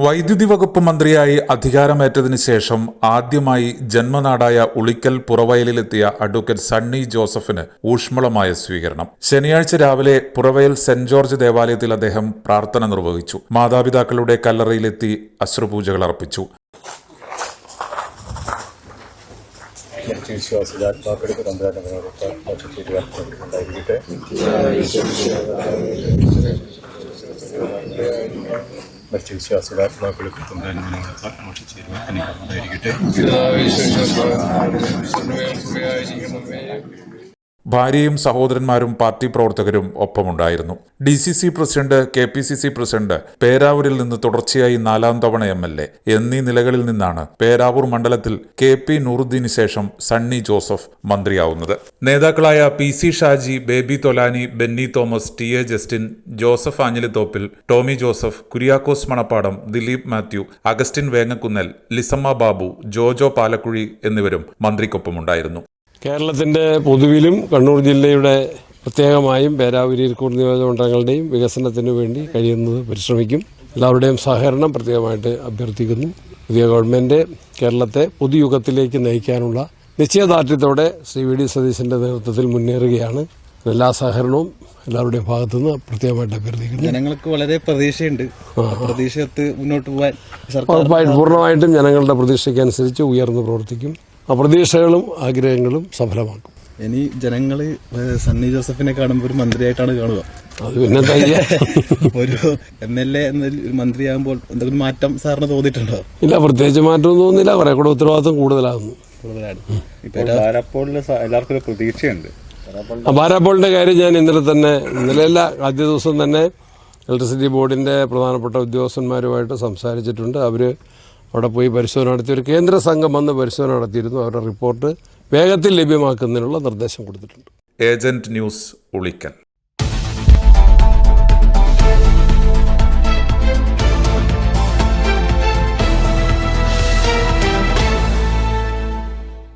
വൈദ്യുതി വകുപ്പ് മന്ത്രിയായി അധികാരമേറ്റതിനു ശേഷം ആദ്യമായി ജന്മനാടായ ഉളിക്കൽ പുറവയലിലെത്തിയ അഡ്വക്കേറ്റ് സണ്ണി ജോസഫിന് ഊഷ്മളമായ സ്വീകരണം. ശനിയാഴ്ച രാവിലെ പുറവയൽ സെന്റ് ജോർജ് ദേവാലയത്തിൽ അദ്ദേഹം പ്രാർത്ഥന നിർവഹിച്ചു. മാതാപിതാക്കളുടെ കല്ലറയിലെത്തി അശ്രുപൂജകൾ അർപ്പിച്ചു. ഭാര്യയും സഹോദരന്മാരും പാർട്ടി പ്രവർത്തകരും ഒപ്പമുണ്ടായിരുന്നു. DCC പ്രസിഡന്റ്, KPCC പ്രസിഡന്റ്, പേരാവൂരിൽ നിന്ന് തുടർച്ചയായി 4ാം തവണ MLA എന്നീ നിലകളിൽ നിന്നാണ് പേരാവൂർ മണ്ഡലത്തിൽ KP നൂറുദ്ദീന് ശേഷം സണ്ണി ജോസഫ് മന്ത്രിയാവുന്നത്. നേതാക്കളായ PC Shaji, Baby Tholani, Benny Thomas, TA Justin, Joseph Anjilithoppil, Tommy Joseph, Kuriakose Manappadam, Dileep Mathew, Augustine Vengakkunnel, Lissamma Babu, Jojo Palakkuzhi എന്നിവരും മന്ത്രിക്കൊപ്പമുണ്ടായിരുന്നു. കേരളത്തിൻ്റെ പൊതുവിലും കണ്ണൂർ ജില്ലയുടെ പ്രത്യേകമായും പേരാവൂർ ഇരിക്കൂർ നിയോജകമണ്ഡലങ്ങളുടെയും വികസനത്തിനു വേണ്ടി കഴിയുന്നത് പരിശ്രമിക്കും. എല്ലാവരുടെയും സഹകരണം പ്രത്യേകമായിട്ട് അഭ്യർത്ഥിക്കുന്നു. പുതിയ ഗവൺമെൻറ് കേരളത്തെ പുതുയുഗത്തിലേക്ക് നയിക്കാനുള്ള നിശ്ചയദാർഢ്യത്തോടെ ശ്രീ VD സതീശൻ്റെ നേതൃത്വത്തിൽ മുന്നേറുകയാണ്. എല്ലാ സഹകരണവും എല്ലാവരുടെയും ഭാഗത്തുനിന്ന് പ്രത്യേകമായിട്ട് അഭ്യർത്ഥിക്കുന്നു. ജനങ്ങൾക്ക് വളരെ പ്രതീക്ഷയുണ്ട്. പ്രതീക്ഷയത്ത് മുന്നോട്ട് പോകാൻ പൂർണ്ണമായിട്ടും ജനങ്ങളുടെ പ്രതീക്ഷയ്ക്കനുസരിച്ച് ഉയർന്നു പ്രവർത്തിക്കും. ആ പ്രതീക്ഷകളും ആഗ്രഹങ്ങളും സഫലമാക്കും. ഇനി ജനങ്ങൾ സണ്ണി ജോസഫിനെ കാണുമ്പോൾ ഒരു മന്ത്രിയായിട്ടാണ് കാണുക. അത് പിന്നെ ഒരു MLA എന്നൊരു മന്ത്രിയാകുമ്പോൾ എന്തെങ്കിലും മാറ്റം സാറിന് തോന്നിയിട്ടുണ്ടോ? ഇല്ല, പ്രത്യേകിച്ച് മാറ്റമൊന്നും തോന്നുന്നില്ല. കുറെ കൂടെ ഉത്തരവാദിത്വം കൂടുതലാണ്. എല്ലാവർക്കും പ്രതീക്ഷയുണ്ട്. ബാരാപ്പോളിന്റെ കാര്യം ഞാൻ ഇന്നലെയല്ല ആദ്യ ദിവസം തന്നെ ഇലക്ട്രിസിറ്റി ബോർഡിന്റെ പ്രധാനപ്പെട്ട ഉദ്യോഗസ്ഥന്മാരുമായിട്ട് സംസാരിച്ചിട്ടുണ്ട്. അവര് അവിടെ പോയി പരിശോധന നടത്തി. ഒരു കേന്ദ്ര സംഘം വന്ന് പരിശോധന നടത്തിയിരുന്നു. അവരുടെ റിപ്പോർട്ട് വേഗത്തിൽ ലഭ്യമാക്കുന്നതിനുള്ള നിർദ്ദേശം കൊടുത്തിട്ടുണ്ട്. Agent news, Ulikkal.